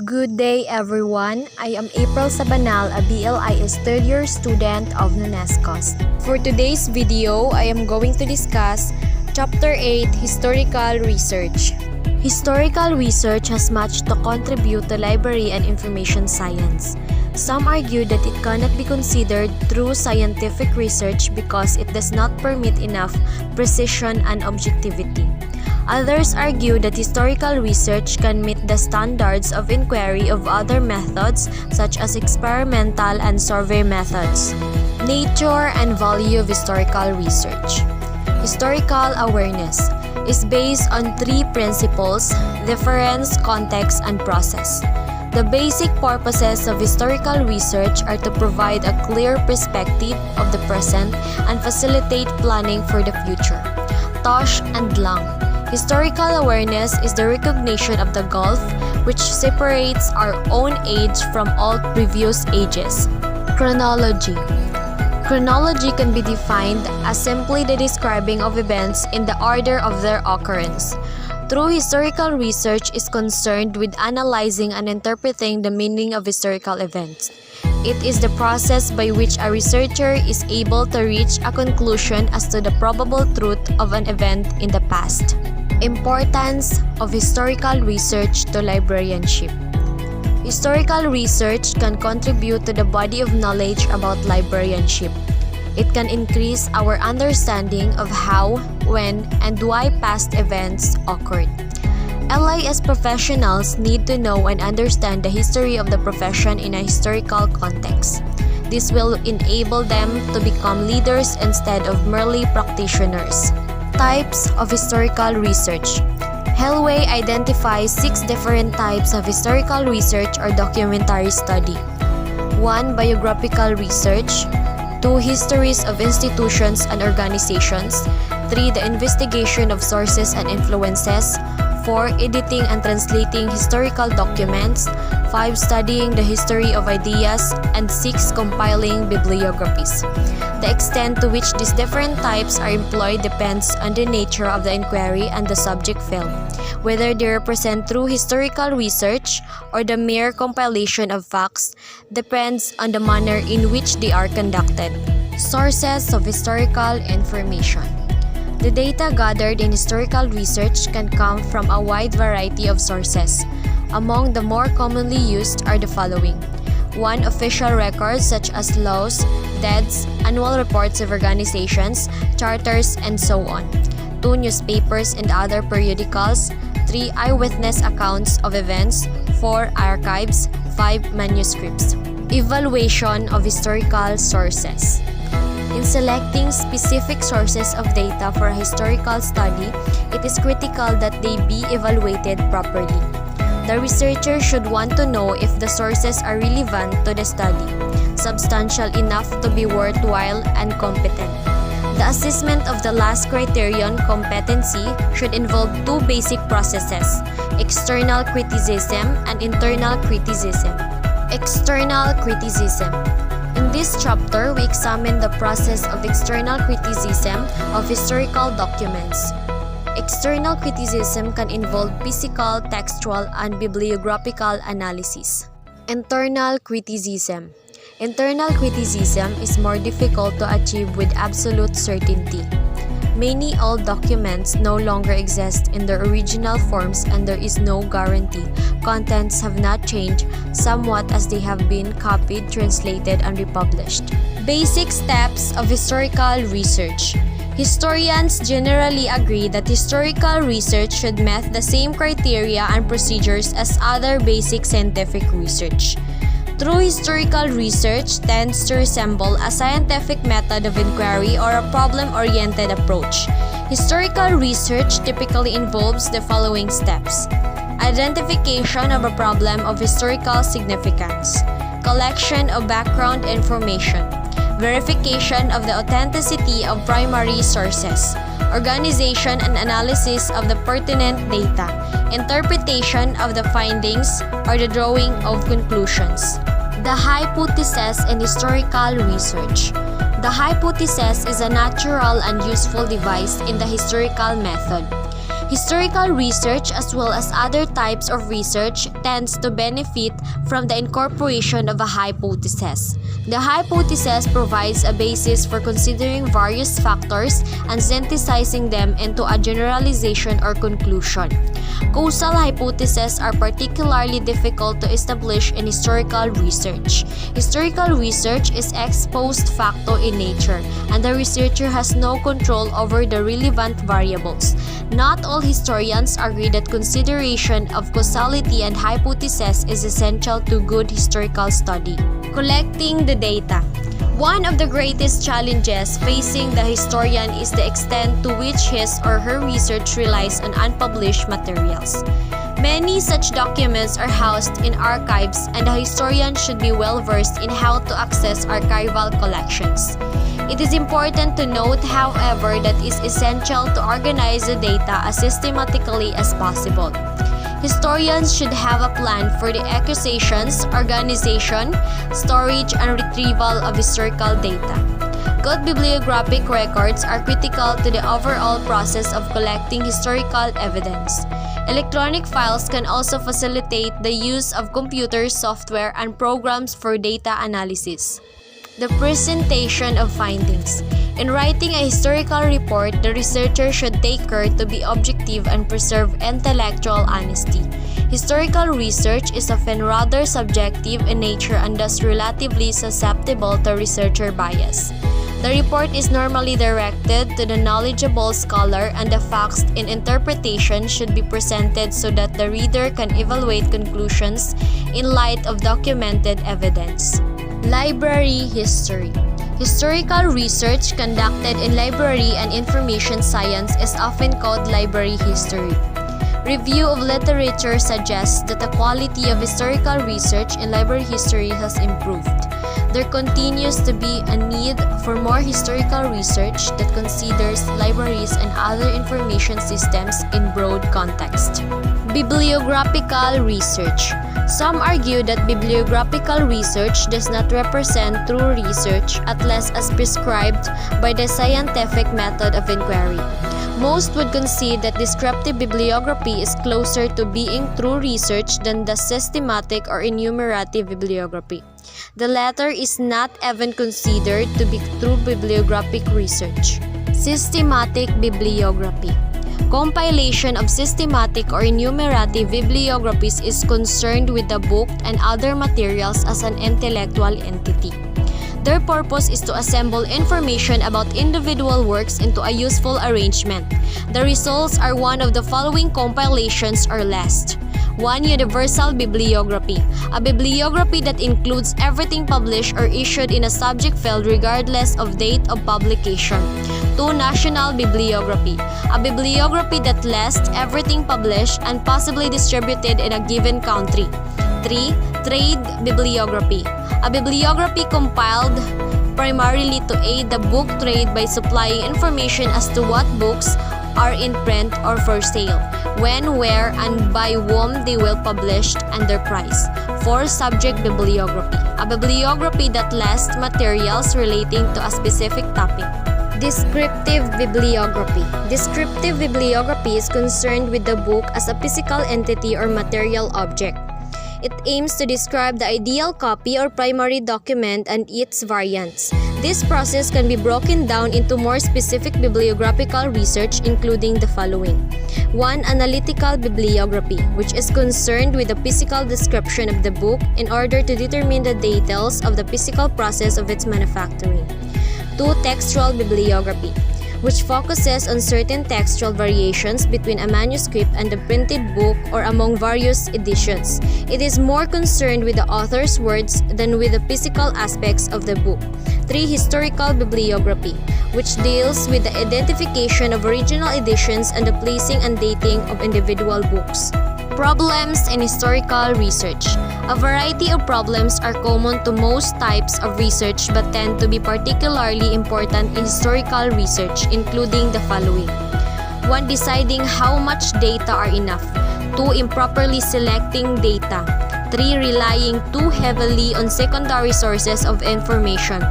Good day everyone. I am April Sabanal, a BLIS third year student of NUNESCOS. For today's video, I am going to discuss Chapter 8, Historical Research. Historical research has much to contribute to library and information science. Some argue that it cannot be considered true scientific research because it does not permit enough precision and objectivity. Others argue that historical research can meet the standards of inquiry of other methods such as experimental and survey methods. Nature and value of historical research. Historical awareness is based on three principles: difference, context, and process. The basic purposes of historical research are to provide a clear perspective of the present and facilitate planning for the future. Tosh and Lang. Historical awareness is the recognition of the gulf which separates our own age from all previous ages. Chronology. Chronology can be defined as simply the describing of events in the order of their occurrence. True historical research is concerned with analyzing and interpreting the meaning of historical events. It is the process by which a researcher is able to reach a conclusion as to the probable truth of an event in the past. Importance of historical research to librarianship. Historical research can contribute to the body of knowledge about librarianship. It can increase our understanding of how, when, and why past events occurred. LIS professionals need to know and understand the history of the profession in a historical context. This will enable them to become leaders instead of merely practitioners. Types of historical research. Helway identifies 6 different types of historical research or documentary study. 1. Biographical research. 2. Histories of institutions and organizations. 3. The investigation of sources and influences. 4. Editing and translating historical documents. 5. Studying the history of ideas. And 6. Compiling bibliographies. The extent to which these different types are employed depends on the nature of the inquiry and the subject field. Whether they represent true historical research or the mere compilation of facts depends on the manner in which they are conducted. Sources of historical information. The data gathered in historical research can come from a wide variety of sources. Among the more commonly used are the following: 1. Official records such as laws, deeds, annual reports of organizations, charters, and so on. 2. Newspapers and other periodicals. 3. Eyewitness accounts of events. 4. Archives. 5. Manuscripts. Evaluation of historical sources. In selecting specific sources of data for a historical study, it is critical that they be evaluated properly. The researcher should want to know if the sources are relevant to the study, substantial enough to be worthwhile, and competent. The assessment of the last criterion, competency, should involve 2 basic processes: external criticism and internal criticism. External criticism. In this chapter, we examine the process of external criticism of historical documents. External criticism can involve physical, textual, and bibliographical analysis. Internal criticism. Internal criticism is more difficult to achieve with absolute certainty. Many old documents no longer exist in their original forms and there is no guarantee contents have not changed somewhat as they have been copied, translated, and republished. Basic steps of historical research. Historians generally agree that historical research should meet the same criteria and procedures as other basic scientific research. True historical research tends to resemble a scientific method of inquiry or a problem-oriented approach. Historical research typically involves the following steps: identification of a problem of historical significance, collection of background information, verification of the authenticity of primary sources, organization and analysis of the pertinent data, interpretation of the findings, or the drawing of conclusions. The hypothesis in historical research. The hypothesis is a natural and useful device in the historical method. Historical research, as well as other types of research, tends to benefit from the incorporation of a hypothesis. The hypothesis provides a basis for considering various factors and synthesizing them into a generalization or conclusion. Causal hypotheses are particularly difficult to establish in historical research. Historical research is ex post facto in nature, and the researcher has no control over the relevant variables. Not all historians agree that consideration of causality and hypothesis is essential to good historical study. Collecting the data. One of the greatest challenges facing the historian is the extent to which his or her research relies on unpublished materials. Many such documents are housed in archives, and the historian should be well versed in how to access archival collections. It is important to note, however, that it is essential to organize the data as systematically as possible. Historians should have a plan for the acquisitions, organization, storage, and retrieval of historical data. Good bibliographic records are critical to the overall process of collecting historical evidence. Electronic files can also facilitate the use of computer software and programs for data analysis. The presentation of findings. In writing a historical report, the researcher should take care to be objective and preserve intellectual honesty. Historical research is often rather subjective in nature and thus relatively susceptible to researcher bias. The report is normally directed to the knowledgeable scholar, and the facts in interpretation should be presented so that the reader can evaluate conclusions in light of documented evidence. Library history. Historical research conducted in library and information science is often called library history. Review of literature suggests that the quality of historical research in library history has improved. There continues to be a need for more historical research that considers libraries and other information systems in broad context. Bibliographical research. Some argue that bibliographical research does not represent true research unless as prescribed by the scientific method of inquiry. Most would concede that descriptive bibliography is closer to being true research than the systematic or enumerative bibliography. The latter is not even considered to be true bibliographic research. Systematic bibliography. Compilation of systematic or enumerative bibliographies is concerned with the book and other materials as an intellectual entity. Their purpose is to assemble information about individual works into a useful arrangement. The results are one of the following compilations or lists. 1. Universal bibliography. A bibliography that includes everything published or issued in a subject field regardless of date of publication. 2. National bibliography. A bibliography that lists everything published and possibly distributed in a given country. 3. Trade bibliography. A bibliography compiled primarily to aid the book trade by supplying information as to what books are in print or for sale, when, where, and by whom they will published, and their price. 4. Subject bibliography. A bibliography that lists materials relating to a specific topic. Descriptive bibliography. Descriptive bibliography is concerned with the book as a physical entity or material object. It aims to describe the ideal copy or primary document and its variants. This process can be broken down into more specific bibliographical research, including the following. 1. Analytical bibliography, which is concerned with the physical description of the book in order to determine the details of the physical process of its manufacturing. 2. Textual bibliography, which focuses on certain textual variations between a manuscript and the printed book or among various editions. It is more concerned with the author's words than with the physical aspects of the book. 3. Historical bibliography, which deals with the identification of original editions and the placing and dating of individual books. Problems in historical research. A variety of problems are common to most types of research but tend to be particularly important in historical research, including the following. 1. Deciding how much data are enough. 2. Improperly selecting data. 3. Relying too heavily on secondary sources of information.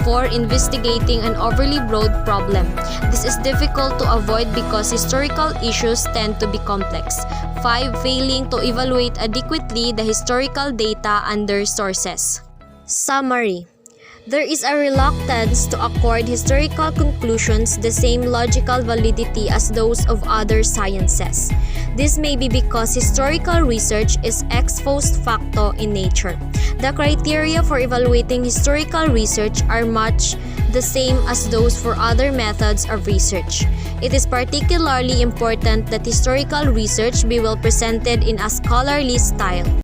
4. Investigating an overly broad problem. This is difficult to avoid because historical issues tend to be complex. 5. Failing to evaluate adequately the historical data under sources. Summary. There is a reluctance to accord historical conclusions the same logical validity as those of other sciences. This may be because historical research is ex post facto in nature. The criteria for evaluating historical research are much the same as those for other methods of research. It is particularly important that historical research be well presented in a scholarly style.